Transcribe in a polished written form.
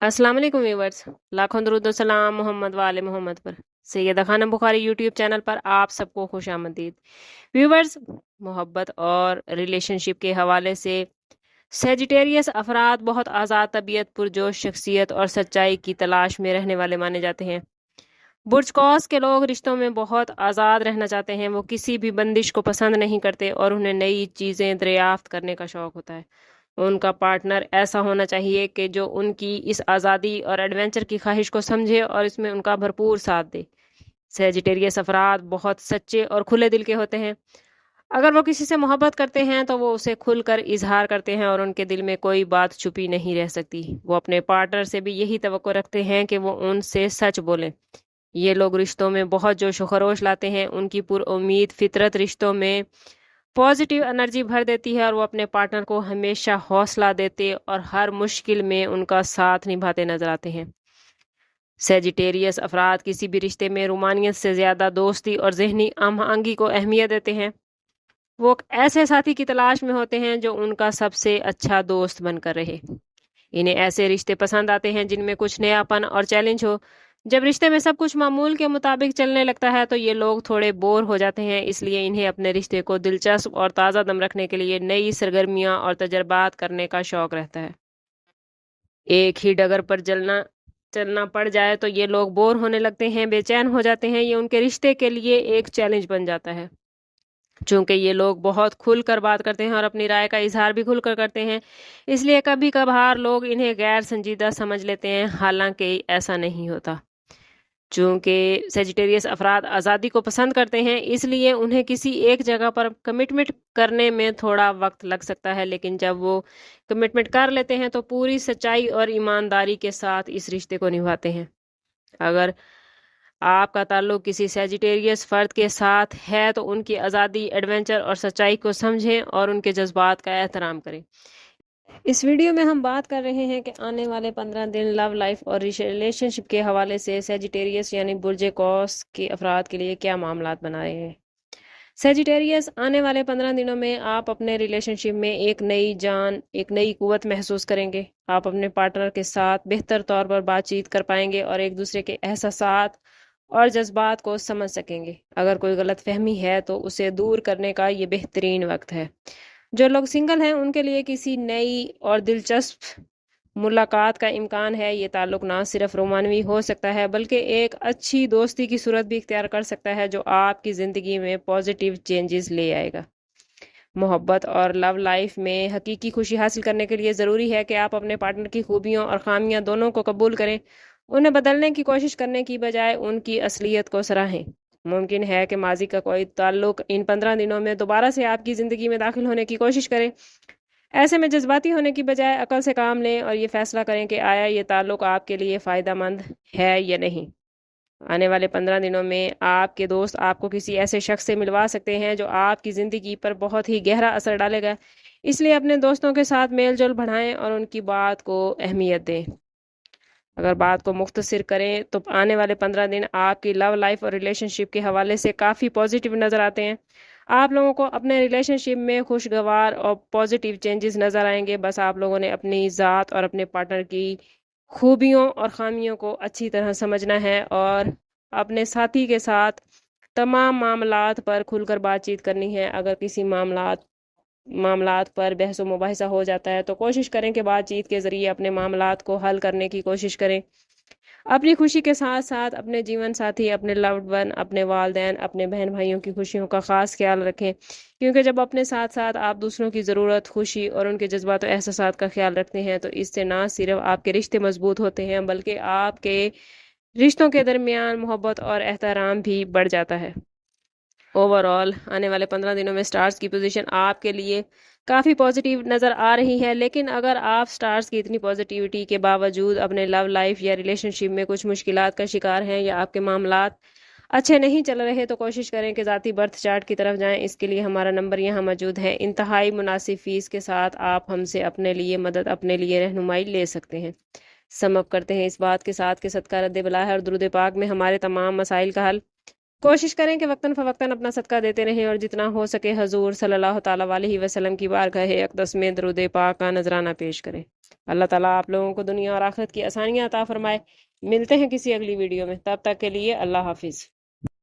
अस्सलाम वालेकुम व्यूवर्स। लाखों दरूद व सलाम मोहम्मद वाले मोहम्मद पर। सैयदा खानम बुखारी यूट्यूब चैनल पर आप सबको खुश आमदीद। व्यूवर्स, मोहब्बत और रिलेशनशिप के हवाले से सेजिटेरियस अफराद बहुत आज़ाद तबीयत, पुरजोश शख्सियत और सच्चाई की तलाश में रहने वाले माने जाते हैं। बुर्ज कौस के लोग रिश्तों में बहुत आज़ाद रहना चाहते हैं। वो किसी भी बंदिश को पसंद नहीं करते और उन्हें नई चीज़ें दरियाफ्त करने का शौक होता है। उनका पार्टनर ऐसा होना चाहिए कि जो उनकी इस आज़ादी और एडवेंचर की ख्वाहिश को समझे और इसमें उनका भरपूर साथ दे। सेजिटेरियस अफराद बहुत सच्चे और खुले दिल के होते हैं। अगर वो किसी से मोहब्बत करते हैं तो वो उसे खुलकर इजहार करते हैं और उनके दिल में कोई बात छुपी नहीं रह सकती। वो अपने पार्टनर से भी यही तवक्को रखते हैं कि वो उनसे सच बोलें। ये लोग रिश्तों में बहुत जोश व खरोश लाते हैं। उनकी पुरउम्मीद फितरत रिश्तों में पॉजिटिव एनर्जी भर देती है और वो अपने पार्टनर को हमेशा हौसला देते और हर मुश्किल में उनका साथ निभाते नजर आते हैं। सेजिटेरियस अफराद किसी भी रिश्ते में रूमानियत से ज़्यादा दोस्ती और जहनी हम आहंगी को अहमियत देते हैं। वो ऐसे साथी की तलाश में होते हैं जो उनका सबसे अच्छा दोस्त बनकर रहे। इन्हें ऐसे रिश्ते पसंद आते हैं जिनमें कुछ नयापन और चैलेंज हो। जब रिश्ते में सब कुछ मामूल के मुताबिक चलने लगता है तो ये लोग थोड़े बोर हो जाते हैं। इसलिए इन्हें अपने रिश्ते को दिलचस्प और ताज़ा दम रखने के लिए नई सरगर्मियां और तजर्बात करने का शौक रहता है। एक ही डगर पर चलना पड़ जाए तो ये लोग बोर होने लगते हैं, बेचैन हो जाते हैं। ये उनके रिश्ते के लिए एक चैलेंज बन जाता है। चूंकि ये लोग बहुत खुलकर बात करते हैं और अपनी राय का इजहार भी खुलकर करते हैं, इसलिए कभी कभार लोग इन्हें गैर संजीदा समझ लेते हैं, हालांकि ऐसा नहीं होता। चूंकि सेजिटेरियस अफराद आज़ादी को पसंद करते हैं, इसलिए उन्हें किसी एक जगह पर कमिटमेंट करने में थोड़ा वक्त लग सकता है, लेकिन जब वो कमिटमेंट कर लेते हैं तो पूरी सच्चाई और ईमानदारी के साथ इस रिश्ते को निभाते हैं। अगर आपका ताल्लुक किसी सेजिटेरियस फर्द के साथ है तो उनकी आज़ादी, एडवेंचर और सच्चाई को समझें और उनके जज्बात का एहतराम करें। इस वीडियो में हम बात कर रहे हैं कि आने वाले 15 दिन लव लाइफ और रिलेशनशिप के हवाले से सेजिटेरियस यानी बुर्जे कौस के अफराद के लिए क्या मामलात बना रहे हैं। सेजिटेरियस, आने वाले 15 दिनों में आप अपने रिलेशनशिप में एक नई जान, एक नई कुव्वत महसूस करेंगे। आप अपने पार्टनर के साथ बेहतर तौर पर बातचीत कर पाएंगे और एक दूसरे के एहसासात और जज्बात को समझ सकेंगे। अगर कोई गलत फहमी है तो उसे दूर करने का ये बेहतरीन वक्त है। जो लोग सिंगल हैं उनके लिए किसी नई और दिलचस्प मुलाकात का इम्कान है। ये ताल्लुक ना सिर्फ रोमानवी हो सकता है बल्कि एक अच्छी दोस्ती की सूरत भी इख्तियार कर सकता है, जो आपकी ज़िंदगी में पॉजिटिव चेंजेस ले आएगा। मोहब्बत और लव लाइफ में हकीकी खुशी हासिल करने के लिए ज़रूरी है कि आप अपने पार्टनर की खूबियों और खामियां दोनों को कबूल करें। उन्हें बदलने की कोशिश करने की बजाय उनकी असलियत को सराहें। मुमकिन है कि माजी का कोई ताल्लुक इन 15 दिनों में दोबारा से आपकी ज़िंदगी में दाखिल होने की कोशिश करे। ऐसे में जज्बाती होने की बजाय अकल से काम लें और ये फैसला करें कि आया ये ताल्लुक आपके लिए फ़ायदा मंद है या नहीं। आने वाले 15 दिनों में आपके दोस्त आपको किसी ऐसे शख्स से मिलवा सकते हैं जो आपकी ज़िंदगी पर बहुत ही गहरा असर डालेगा। इसलिए अपने दोस्तों के साथ मेल जोल बढ़ाएं और उनकी बात को अहमियत दें। अगर बात को मुख्तसर करें तो आने वाले 15 दिन आपकी लव लाइफ और रिलेशनशिप के हवाले से काफ़ी पॉजिटिव नज़र आते हैं। आप लोगों को अपने रिलेशनशिप में खुशगवार और पॉजिटिव चेंजेस नज़र आएंगे। बस आप लोगों ने अपनी ज़ात और अपने पार्टनर की खूबियों और खामियों को अच्छी तरह समझना है और अपने साथी के साथ तमाम मामलात पर खुलकर बातचीत करनी है। अगर किसी मामलात पर बहस मुबाहिसा हो जाता है तो कोशिश करें कि बातचीत के ज़रिए अपने मामलात को हल करने की कोशिश करें। अपनी खुशी के साथ साथ अपने जीवन साथी, अपने लव्ड वन, अपने वालदैन, अपने बहन भाइयों की खुशियों का ख़ास ख्याल रखें, क्योंकि जब अपने साथ साथ आप दूसरों की ज़रूरत, खुशी और उनके जज्बात और एहसासात का ख्याल रखते हैं तो इससे ना सिर्फ आपके रिश्ते मजबूत होते हैं बल्कि आपके रिश्तों के दरमियान मोहब्बत और एहतराम भी बढ़ जाता है। ओवरऑल आने वाले 15 दिनों में स्टार्स की पोजीशन आपके लिए काफ़ी पॉजिटिव नज़र आ रही है, लेकिन अगर आप स्टार्स की इतनी पॉजिटिविटी के बावजूद अपने लव लाइफ या रिलेशनशिप में कुछ मुश्किलात का शिकार हैं या आपके मामलात अच्छे नहीं चल रहे तो कोशिश करें कि ज़ाती बर्थ चार्ट की तरफ जाएं। इसके लिए हमारा नंबर यहाँ मौजूद है। इंतहाई मुनासिब फ़ीस के साथ आप हमसे अपने लिए मदद, अपने लिए रहनुमाई ले सकते हैं। समअप करते हैं इस बात के साथ कि सदका रद्द बला है और दुरूद पाक में हमारे तमाम मसाइल का हल। کوشش کریں کہ وقتاً فوقتاً اپنا صدقہ دیتے رہیں اور جتنا ہو سکے حضور صلی اللہ تعالیٰ علیہ وسلم کی بارگاہ اقدس میں درود پاک کا نذرانہ پیش کریں۔ اللہ تعالیٰ آپ لوگوں کو دنیا اور آخرت کی آسانیاں عطا فرمائے۔ ملتے ہیں کسی اگلی ویڈیو میں، تب تک کے لیے اللہ حافظ۔